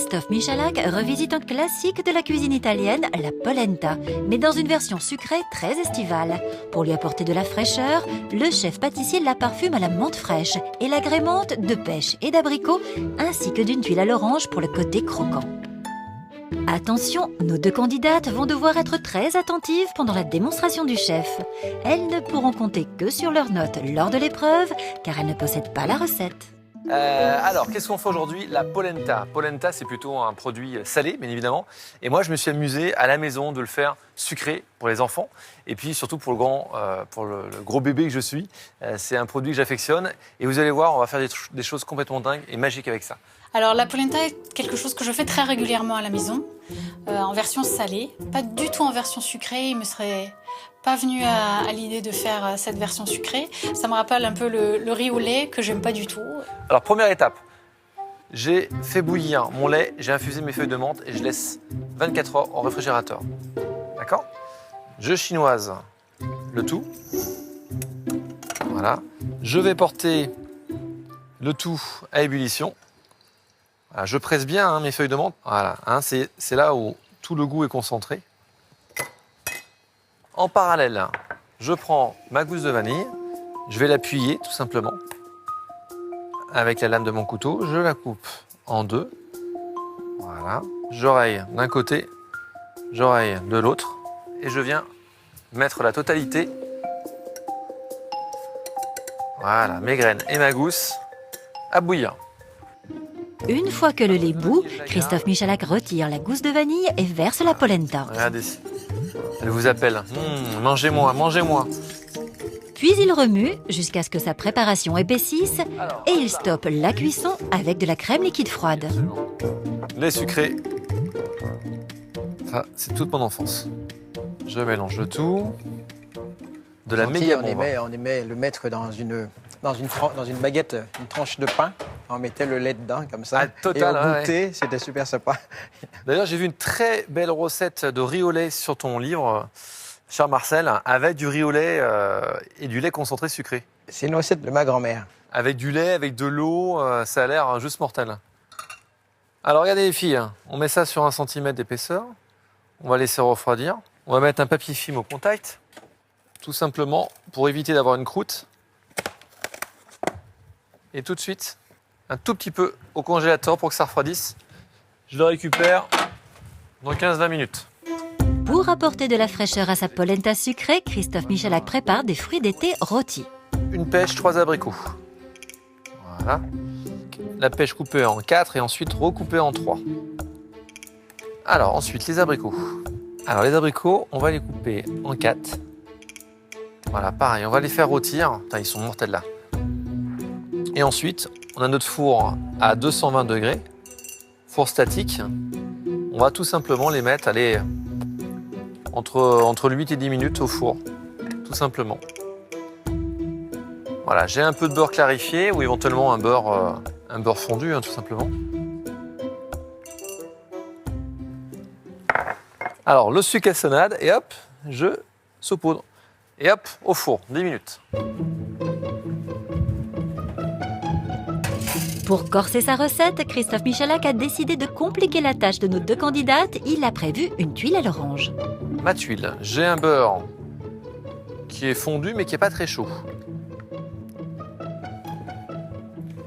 Christophe Michalak revisite un classique de la cuisine italienne, la polenta, mais dans une version sucrée très estivale. Pour lui apporter de la fraîcheur, le chef pâtissier la parfume à la menthe fraîche et l'agrémente de pêche et d'abricots, ainsi que d'une tuile à l'orange pour le côté croquant. Attention, nos deux candidates vont devoir être très attentives pendant la démonstration du chef. Elles ne pourront compter que sur leurs notes lors de l'épreuve, car elles ne possèdent pas la recette. Alors, qu'est-ce qu'on fait aujourd'hui? La polenta. Polenta, c'est plutôt un produit salé, bien évidemment. Et moi, je me suis amusé à la maison de le faire sucré pour les enfants. Et puis, surtout pour le gros bébé que je suis. C'est un produit que j'affectionne. Et vous allez voir, on va faire des choses complètement dingues et magiques avec ça. Alors la polenta est quelque chose que je fais très régulièrement à la maison, en version salée, pas du tout en version sucrée. Il me serait pas venu à l'idée de faire cette version sucrée. Ça me rappelle un peu le riz au lait que j'aime pas du tout. Alors première étape, j'ai fait bouillir mon lait, j'ai infusé mes feuilles de menthe et je laisse 24 heures au réfrigérateur. D'accord? Je chinoise le tout. Voilà. Je vais porter le tout à ébullition. Voilà, je presse bien mes feuilles de menthe. Voilà, c'est là où tout le goût est concentré. En parallèle, je prends ma gousse de vanille. Je vais l'appuyer tout simplement. Avec la lame de mon couteau, je la coupe en deux. Voilà. J'oreille d'un côté, j'oreille de l'autre. Et je viens mettre la totalité. Voilà, mes graines et ma gousse à bouillir. Une fois que le lait bout, Christophe Michalak retire la gousse de vanille et verse la polenta. Regardez, elle vous appelle. Mangez-moi, mangez-moi. Puis il remue jusqu'à ce que sa préparation épaississe et il stoppe la cuisson avec de la crème liquide froide. Lait sucré. Ça, c'est toute mon enfance. Je mélange le tout. De la méga bombe. On aimait le mettre dans une baguette, une tranche de pain. On mettait le lait dedans, comme ça. Ah, total, et au goûter, c'était super sympa. D'ailleurs, j'ai vu une très belle recette de riz au lait sur ton livre, cher Marcel, avec du riz au lait et du lait concentré sucré. C'est une recette de ma grand-mère. Avec du lait, avec de l'eau, ça a l'air juste mortel. Alors, regardez les filles, on met ça sur 1 cm d'épaisseur. On va laisser refroidir. On va mettre un papier film au contact, tout simplement pour éviter d'avoir une croûte. Et tout de suite, un tout petit peu au congélateur pour que ça refroidisse. Je le récupère dans 15-20 minutes. Pour apporter de la fraîcheur à sa polenta sucrée, Christophe Michalak prépare des fruits d'été rôtis. Une pêche, 3 abricots. Voilà. La pêche coupée en 4 et ensuite recoupée en 3. Alors, ensuite, les abricots. Alors, les abricots, on va les couper en 4. Voilà, pareil, on va les faire rôtir. Putain, ils sont mortels là. Et ensuite, on a notre four à 220 degrés, four statique. On va tout simplement les mettre, entre 8 et 10 minutes au four, tout simplement. Voilà, j'ai un peu de beurre clarifié ou éventuellement un beurre fondu, tout simplement. Alors, le sucre cassonade et hop, je saupoudre. Et hop, au four, 10 minutes. Pour corser sa recette, Christophe Michalak a décidé de compliquer la tâche de nos deux candidates. Il a prévu une tuile à l'orange. Ma tuile, j'ai un beurre qui est fondu mais qui n'est pas très chaud.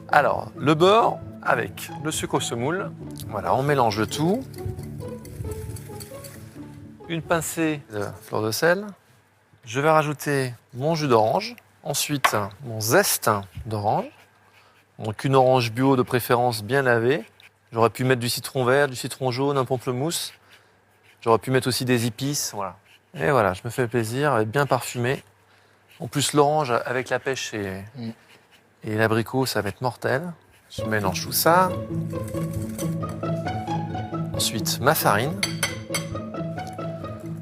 Alors, le beurre avec le sucre au semoule. Voilà, on mélange le tout. Une pincée de fleur de sel. Je vais rajouter mon jus d'orange. Ensuite, mon zeste d'orange. Donc une orange bio de préférence bien lavée. J'aurais pu mettre du citron vert, du citron jaune, un pamplemousse. J'aurais pu mettre aussi des épices. Voilà. Et voilà, je me fais plaisir, elle est bien parfumée. En plus, l'orange avec la pêche et l'abricot, ça va être mortel. Je mélange tout ça. Ensuite, ma farine.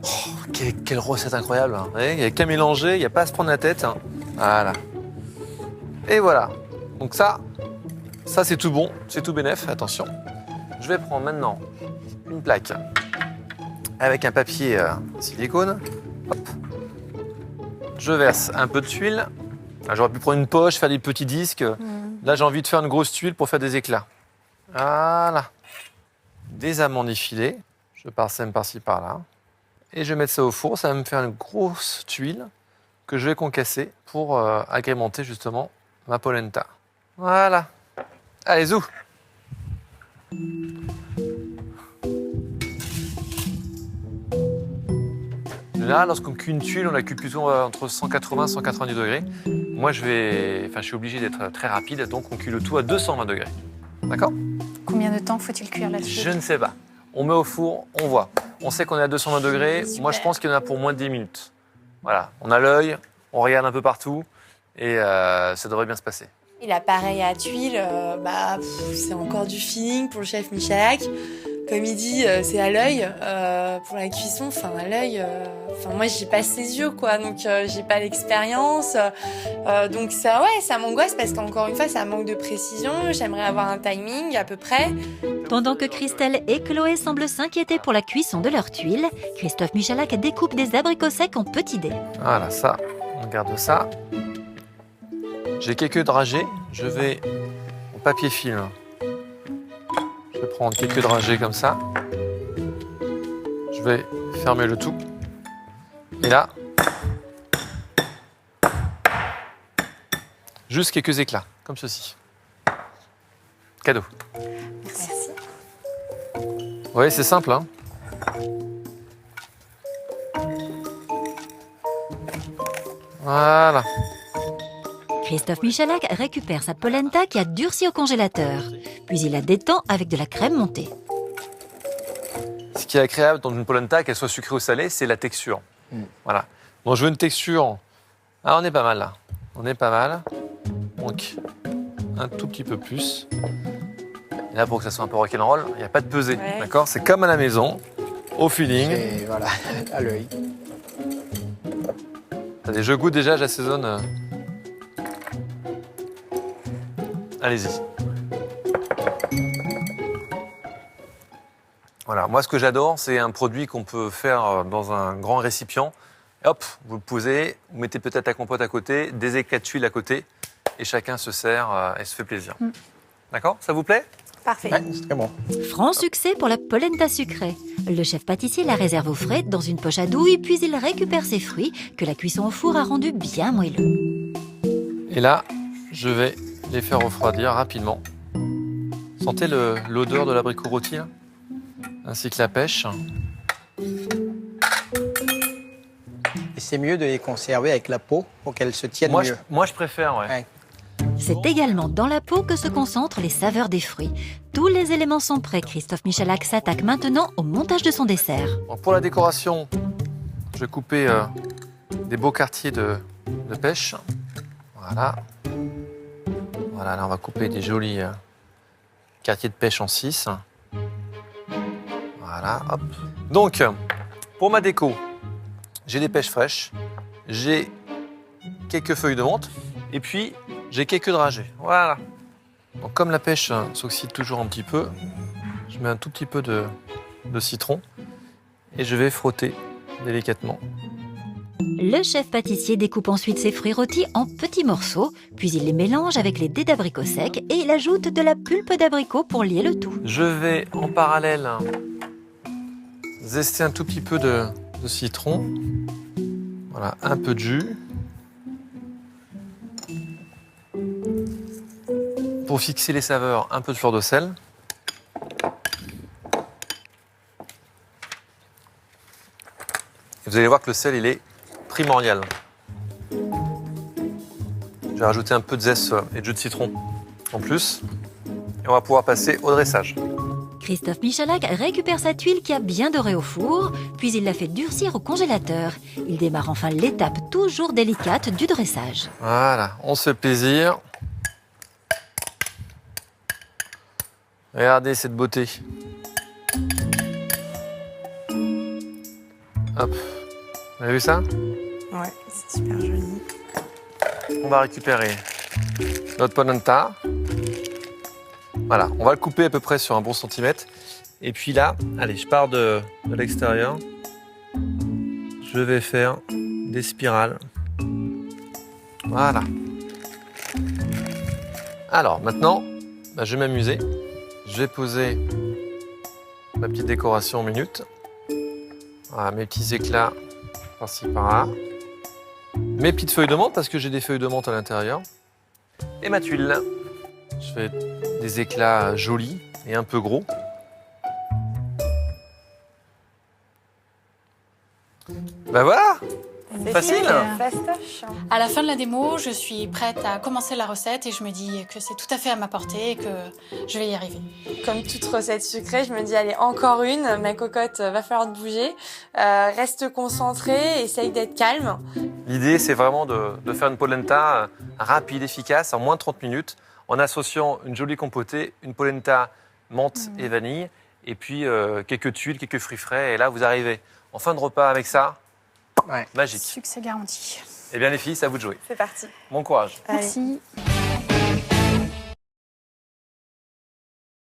Oh, quelle recette incroyable. Hein. Il n'y a qu'à mélanger, il n'y a pas à se prendre la tête. Hein. Voilà. Et voilà. Donc ça c'est tout bon, c'est tout bénef, attention. Je vais prendre maintenant une plaque avec un papier silicone. Hop. Je verse un peu de tuile. J'aurais pu prendre une poche, faire des petits disques. Là, j'ai envie de faire une grosse tuile pour faire des éclats. Voilà. des amandes effilées. Je parsème par-ci par-là. Et je vais mettre ça au four. Ça va me faire une grosse tuile que je vais concasser pour agrémenter justement ma polenta. Voilà. Allez, zou. Là, lorsqu'on cuit une tuile, on la cuit plutôt entre 180 et 190 degrés. Moi, je suis obligé d'être très rapide, donc on cuit le tout à 220 degrés. D'accord? Combien de temps faut-il cuire la tuile? Je ne sais pas. On met au four, on voit. On sait qu'on est à 220 degrés. Super. Moi, je pense qu'il y en a pour moins de 10 minutes. Voilà, on a l'œil, on regarde un peu partout et ça devrait bien se passer. Et l'appareil à tuile, c'est encore du feeling pour le chef Michalak. Comme il dit, c'est à l'œil. Pour la cuisson, à l'œil, moi, j'y passe ses yeux, quoi. Donc, j'ai pas l'expérience. Donc, ça m'angoisse parce qu'encore une fois, ça manque de précision. J'aimerais avoir un timing à peu près. Pendant que Christelle et Chloé semblent s'inquiéter pour la cuisson de leurs tuiles, Christophe Michalak découpe des abricots secs en petits dés. Voilà, ça, on garde ça. J'ai quelques dragées. Je vais au papier film. Je vais prendre quelques dragées comme ça. Je vais fermer le tout. Et là, juste quelques éclats, comme ceci. Cadeau. Merci. Oui, c'est simple, hein. Voilà. Christophe Michalak récupère sa polenta qui a durci au congélateur. Puis il la détend avec de la crème montée. Ce qui est agréable dans une polenta, qu'elle soit sucrée ou salée, c'est la texture. Voilà. Donc je veux une texture. Ah, on est pas mal là. On est pas mal. Donc un tout petit peu plus. Et là, pour que ça soit un peu rock'n'roll, il n'y a pas de pesée. Ouais. D'accord? C'est comme à la maison, au feeling. Et voilà, à l'œil. Attendez, je goûte déjà, j'assaisonne. Allez-y. Voilà, moi ce que j'adore, c'est un produit qu'on peut faire dans un grand récipient. Hop, vous le posez, vous mettez peut-être la compote à côté, des éclats de tuile à côté, et chacun se sert et se fait plaisir. D'accord? Ça vous plaît? Parfait. Ouais, c'est très bon. Franc succès pour la polenta sucrée. Le chef pâtissier la réserve au frais dans une poche à douille, puis il récupère ses fruits que la cuisson au four a rendus bien moelleux. Et là, je vais les faire refroidir rapidement. Sentez l'odeur de l'abricot rôti, là, ainsi que la pêche. Et c'est mieux de les conserver avec la peau pour qu'elles se tiennent Moi, mieux. je préfère, ouais. Ouais. C'est également dans la peau que se concentrent les saveurs des fruits. Tous les éléments sont prêts. Christophe Michalak s'attaque maintenant au montage de son dessert. Donc, pour la décoration, je vais couper des beaux quartiers de pêche. Voilà. Voilà, là, on va couper des jolis quartiers de pêche en 6. Voilà, hop. Donc, pour ma déco, j'ai des pêches fraîches, j'ai quelques feuilles de menthe, et puis j'ai quelques dragées. Voilà. Donc, comme la pêche s'oxyde toujours un petit peu, je mets un tout petit peu de citron et je vais frotter délicatement. Le chef pâtissier découpe ensuite ses fruits rôtis en petits morceaux, puis il les mélange avec les dés d'abricots secs et il ajoute de la pulpe d'abricot pour lier le tout. Je vais en parallèle zester un tout petit peu de citron. Voilà, un peu de jus. Pour fixer les saveurs, un peu de fleur de sel. Et vous allez voir que le sel, il est primordial. Je vais rajouter un peu de zeste et de jus de citron en plus. Et on va pouvoir passer au dressage. Christophe Michalak récupère sa tuile qui a bien doré au four, puis il la fait durcir au congélateur. Il démarre enfin l'étape toujours délicate du dressage. Voilà, on se fait plaisir. Regardez cette beauté. Hop. Vous avez vu ça? Ouais, c'est super joli. On va récupérer notre polenta. Voilà, on va le couper à peu près sur un bon centimètre. Et puis là, allez, je pars de l'extérieur. Je vais faire des spirales. Voilà. Alors, maintenant, je vais m'amuser. Je vais poser Ma petite décoration minute. Voilà, mes petits éclats par-ci par-là. Mes petites feuilles de menthe, parce que j'ai des feuilles de menthe à l'intérieur. Et ma tuile. Je fais des éclats jolis et un peu gros. Ben voilà! Facile! Fastoche. À la fin de la démo, je suis prête à commencer la recette et je me dis que c'est tout à fait à ma portée et que je vais y arriver. Comme toute recette sucrée, je me dis, allez, encore une. Ma cocotte, va falloir te bouger. Reste concentré, essaye d'être calme. L'idée, c'est vraiment de faire une polenta rapide, efficace, en moins de 30 minutes, en associant une jolie compotée, une polenta menthe et vanille, et puis quelques tuiles, quelques fruits frais, et là, vous arrivez en fin de repas avec ça. Ouais. Magique. Succès garanti. Eh bien, les filles, c'est à vous de jouer. C'est parti. Bon courage. Allez. Merci.